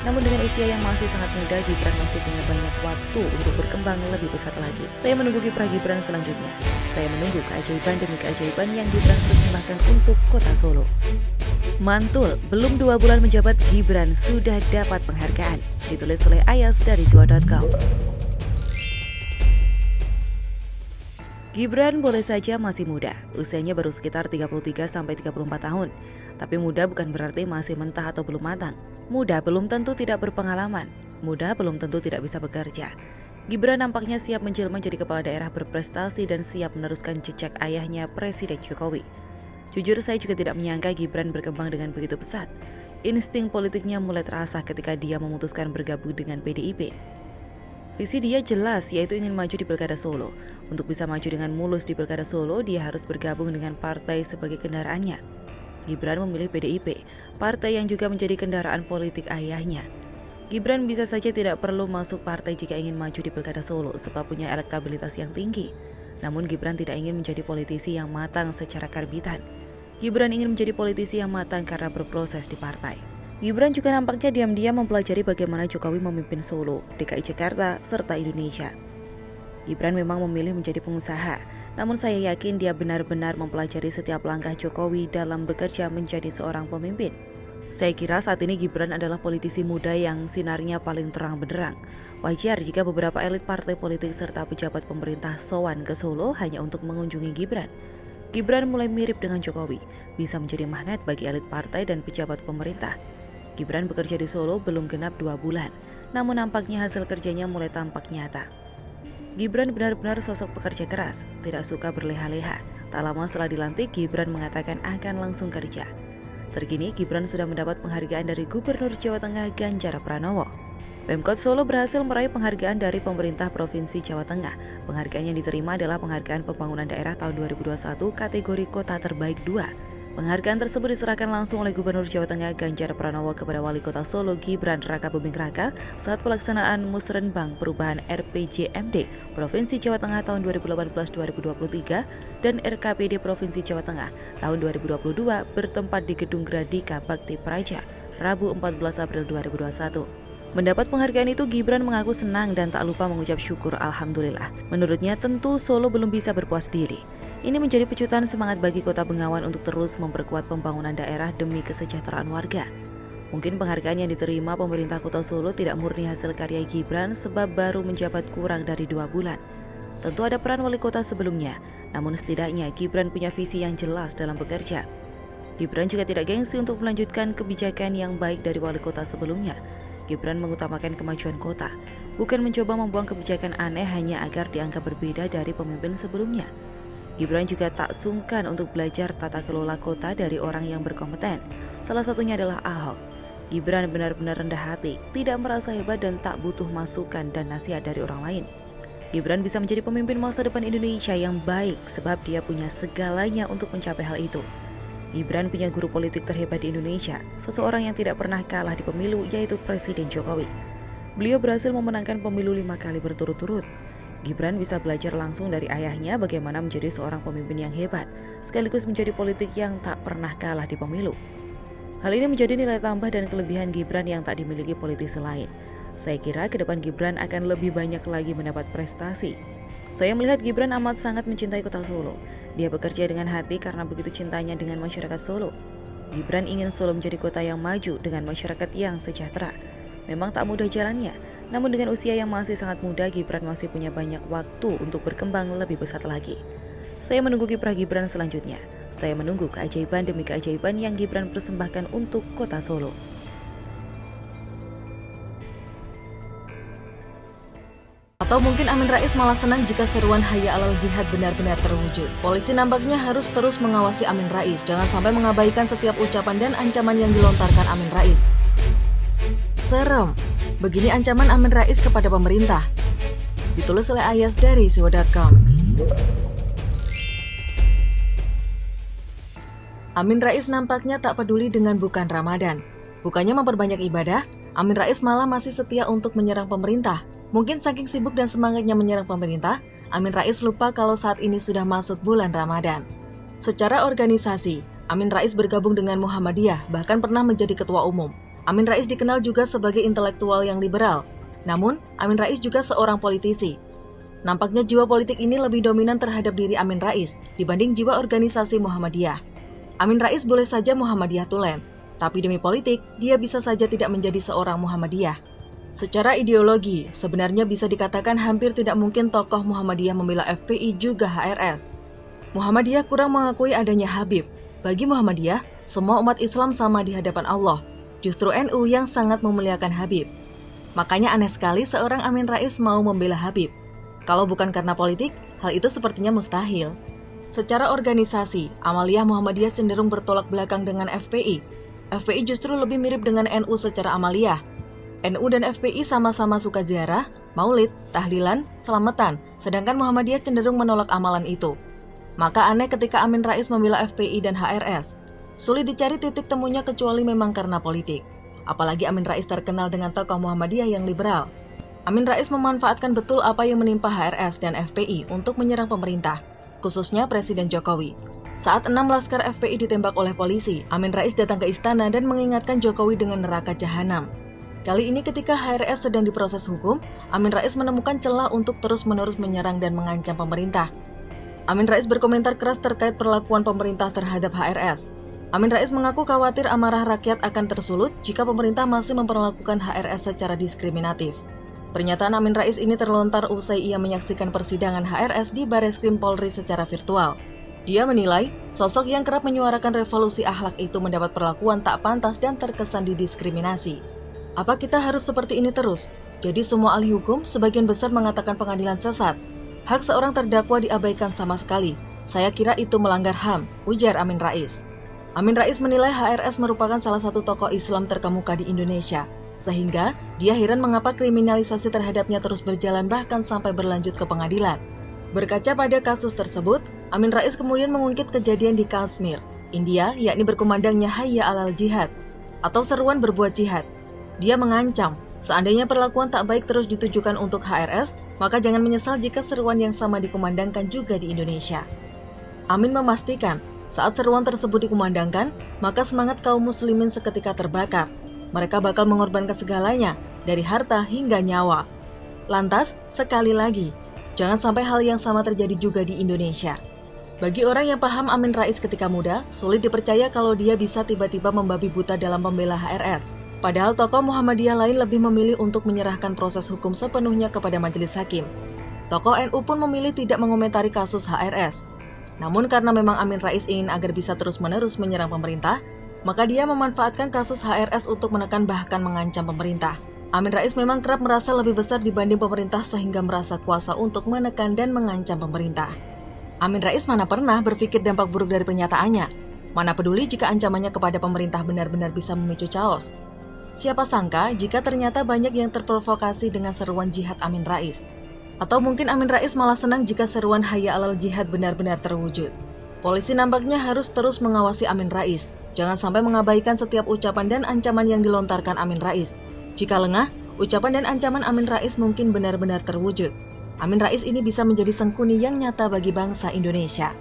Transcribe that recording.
Namun dengan usia yang masih sangat muda, Gibran masih punya banyak waktu untuk berkembang lebih besar lagi. Saya menunggu kiprah Gibran selanjutnya. Saya menunggu keajaiban demi keajaiban yang Gibran persembahkan untuk kota Solo. Mantul, belum 2 bulan menjabat Gibran sudah dapat penghargaan. Ditulis oleh Ayas dari siwa.com. Gibran boleh saja masih muda, usianya baru sekitar 33-34 tahun. Tapi muda bukan berarti masih mentah atau belum matang. Muda belum tentu tidak berpengalaman, muda belum tentu tidak bisa bekerja. Gibran nampaknya siap menjelma jadi kepala daerah berprestasi dan siap meneruskan jejak ayahnya Presiden Jokowi. Jujur saya juga tidak menyangka Gibran berkembang dengan begitu pesat. Insting politiknya mulai terasa ketika dia memutuskan bergabung dengan PDIP. Visi dia jelas, yaitu ingin maju di Pilkada Solo. Untuk bisa maju dengan mulus di Pilkada Solo, dia harus bergabung dengan partai sebagai kendaraannya. Gibran memilih PDIP, partai yang juga menjadi kendaraan politik ayahnya. Gibran bisa saja tidak perlu masuk partai jika ingin maju di Pilkada Solo, sebab punya elektabilitas yang tinggi. Namun Gibran tidak ingin menjadi politisi yang matang secara karbitan. Gibran ingin menjadi politisi yang matang karena berproses di partai. Gibran juga nampaknya diam-diam mempelajari bagaimana Jokowi memimpin Solo, DKI Jakarta, serta Indonesia. Gibran memang memilih menjadi pengusaha, namun saya yakin dia benar-benar mempelajari setiap langkah Jokowi dalam bekerja menjadi seorang pemimpin. Saya kira saat ini Gibran adalah politisi muda yang sinarnya paling terang benderang. Wajar jika beberapa elit partai politik serta pejabat pemerintah sowan ke Solo hanya untuk mengunjungi Gibran. Gibran mulai mirip dengan Jokowi, bisa menjadi magnet bagi elit partai dan pejabat pemerintah. Gibran bekerja di Solo belum genap 2 bulan, namun nampaknya hasil kerjanya mulai tampak nyata. Gibran benar-benar sosok pekerja keras, tidak suka berleha-leha. Tak lama setelah dilantik, Gibran mengatakan akan langsung kerja. Terkini, Gibran sudah mendapat penghargaan dari Gubernur Jawa Tengah Ganjar Pranowo. Pemkot Solo berhasil meraih penghargaan dari pemerintah Provinsi Jawa Tengah. Penghargaan yang diterima adalah Penghargaan Pembangunan Daerah tahun 2021 kategori Kota Terbaik 2. Penghargaan tersebut diserahkan langsung oleh Gubernur Jawa Tengah Ganjar Pranowo kepada Wali Kota Solo Gibran Raka Buming Raka saat pelaksanaan Musrenbang Perubahan RPJMD Provinsi Jawa Tengah tahun 2018-2023 dan RKPD Provinsi Jawa Tengah tahun 2022 bertempat di Gedung Gradika Bakti Praja, Rabu 14 April 2021. Mendapat penghargaan itu, Gibran mengaku senang dan tak lupa mengucap syukur alhamdulillah. Menurutnya tentu Solo belum bisa berpuas diri. Ini menjadi pecutan semangat bagi Kota Bengawan untuk terus memperkuat pembangunan daerah demi kesejahteraan warga. Mungkin penghargaan yang diterima pemerintah Kota Solo tidak murni hasil karya Gibran sebab baru menjabat kurang dari 2 bulan. Tentu ada peran wali kota sebelumnya, namun setidaknya Gibran punya visi yang jelas dalam bekerja. Gibran juga tidak gengsi untuk melanjutkan kebijakan yang baik dari wali kota sebelumnya. Gibran mengutamakan kemajuan kota, bukan mencoba membuang kebijakan aneh hanya agar dianggap berbeda dari pemimpin sebelumnya. Gibran juga tak sungkan untuk belajar tata kelola kota dari orang yang berkompeten. Salah satunya adalah Ahok. Gibran benar-benar rendah hati, tidak merasa hebat dan tak butuh masukan dan nasihat dari orang lain. Gibran bisa menjadi pemimpin masa depan Indonesia yang baik sebab dia punya segalanya untuk mencapai hal itu. Gibran punya guru politik terhebat di Indonesia, seseorang yang tidak pernah kalah di pemilu yaitu Presiden Jokowi. Beliau berhasil memenangkan pemilu 5 kali berturut-turut. Gibran bisa belajar langsung dari ayahnya bagaimana menjadi seorang pemimpin yang hebat, sekaligus menjadi politik yang tak pernah kalah di pemilu. Hal ini menjadi nilai tambah dan kelebihan Gibran yang tak dimiliki politisi lain. Saya kira ke depan Gibran akan lebih banyak lagi mendapat prestasi. Saya melihat Gibran amat sangat mencintai kota Solo. Dia bekerja dengan hati karena begitu cintanya dengan masyarakat Solo. Gibran ingin Solo menjadi kota yang maju dengan masyarakat yang sejahtera. Memang tak mudah jalannya, namun dengan usia yang masih sangat muda, Gibran masih punya banyak waktu untuk berkembang lebih besar lagi. Saya menunggu kiprah Gibran selanjutnya. Saya menunggu keajaiban demi keajaiban yang Gibran persembahkan untuk kota Solo. Atau mungkin Amin Rais malah senang jika seruan Hayya Alal Jihad benar-benar terwujud. Polisi nampaknya harus terus mengawasi Amin Rais, jangan sampai mengabaikan setiap ucapan dan ancaman yang dilontarkan Amin Rais. Serem, begini ancaman Amin Rais kepada pemerintah. Ditulis oleh Ayas dari siwa.com. Amin Rais nampaknya tak peduli dengan bukan Ramadan. Bukannya memperbanyak ibadah, Amin Rais malah masih setia untuk menyerang pemerintah. Mungkin saking sibuk dan semangatnya menyerang pemerintah, Amin Rais lupa kalau saat ini sudah masuk bulan Ramadan. Secara organisasi, Amin Rais bergabung dengan Muhammadiyah, bahkan pernah menjadi ketua umum. Amin Rais dikenal juga sebagai intelektual yang liberal. Namun, Amin Rais juga seorang politisi. Nampaknya jiwa politik ini lebih dominan terhadap diri Amin Rais dibanding jiwa organisasi Muhammadiyah. Amin Rais boleh saja Muhammadiyah tulen, tapi demi politik, dia bisa saja tidak menjadi seorang Muhammadiyah. Secara ideologi, sebenarnya bisa dikatakan hampir tidak mungkin tokoh Muhammadiyah membela FPI juga HRS. Muhammadiyah kurang mengakui adanya Habib. Bagi Muhammadiyah, semua umat Islam sama di hadapan Allah. Justru NU yang sangat memuliakan Habib. Makanya aneh sekali seorang Amin Rais mau membela Habib. Kalau bukan karena politik, hal itu sepertinya mustahil. Secara organisasi, Amaliyah Muhammadiyah cenderung bertolak belakang dengan FPI. FPI justru lebih mirip dengan NU secara amaliyah. NU dan FPI sama-sama suka ziarah, maulid, tahlilan, selamatan, sedangkan Muhammadiyah cenderung menolak amalan itu. Maka aneh ketika Amin Rais membela FPI dan HRS. Sulit dicari titik temunya kecuali memang karena politik. Apalagi Amin Rais terkenal dengan tokoh Muhammadiyah yang liberal. Amin Rais memanfaatkan betul apa yang menimpa HRS dan FPI untuk menyerang pemerintah, khususnya Presiden Jokowi. Saat 6 laskar FPI ditembak oleh polisi, Amin Rais datang ke istana dan mengingatkan Jokowi dengan neraka jahanam. Kali ini ketika HRS sedang diproses hukum, Amin Rais menemukan celah untuk terus-menerus menyerang dan mengancam pemerintah. Amin Rais berkomentar keras terkait perlakuan pemerintah terhadap HRS. Amin Rais mengaku khawatir amarah rakyat akan tersulut jika pemerintah masih memperlakukan HRS secara diskriminatif. Pernyataan Amin Rais ini terlontar usai ia menyaksikan persidangan HRS di Bareskrim Polri secara virtual. Dia menilai, sosok yang kerap menyuarakan revolusi akhlak itu mendapat perlakuan tak pantas dan terkesan didiskriminasi. Apa kita harus seperti ini terus? Jadi semua ahli hukum sebagian besar mengatakan pengadilan sesat. Hak seorang terdakwa diabaikan sama sekali. Saya kira itu melanggar HAM, ujar Amin Rais. Amin Rais menilai HRS merupakan salah satu tokoh Islam terkemuka di Indonesia, sehingga dia heran mengapa kriminalisasi terhadapnya terus berjalan bahkan sampai berlanjut ke pengadilan. Berkaca pada kasus tersebut, Amin Rais kemudian mengungkit kejadian di Kashmir, India, yakni berkumandangnya Hayya alal jihad, atau seruan berbuat jihad. Dia mengancam, seandainya perlakuan tak baik terus ditujukan untuk HRS, maka jangan menyesal jika seruan yang sama dikumandangkan juga di Indonesia. Amin memastikan, saat seruan tersebut dikumandangkan, maka semangat kaum muslimin seketika terbakar. Mereka bakal mengorbankan segalanya, dari harta hingga nyawa. Lantas, sekali lagi, jangan sampai hal yang sama terjadi juga di Indonesia. Bagi orang yang paham Amin Rais ketika muda, sulit dipercaya kalau dia bisa tiba-tiba membabi buta dalam membela HRS. Padahal tokoh Muhammadiyah lain lebih memilih untuk menyerahkan proses hukum sepenuhnya kepada majelis hakim. Tokoh NU pun memilih tidak mengomentari kasus HRS. Namun karena memang Amin Rais ingin agar bisa terus-menerus menyerang pemerintah, maka dia memanfaatkan kasus HRS untuk menekan bahkan mengancam pemerintah. Amin Rais memang kerap merasa lebih besar dibanding pemerintah sehingga merasa kuasa untuk menekan dan mengancam pemerintah. Amin Rais mana pernah berpikir dampak buruk dari pernyataannya? Mana peduli jika ancamannya kepada pemerintah benar-benar bisa memicu chaos? Siapa sangka jika ternyata banyak yang terprovokasi dengan seruan jihad Amin Rais. Atau mungkin Amin Rais malah senang jika seruan Hayya alal jihad benar-benar terwujud. Polisi nampaknya harus terus mengawasi Amin Rais. Jangan sampai mengabaikan setiap ucapan dan ancaman yang dilontarkan Amin Rais. Jika lengah, ucapan dan ancaman Amin Rais mungkin benar-benar terwujud. Amin Rais ini bisa menjadi sengkuni yang nyata bagi bangsa Indonesia.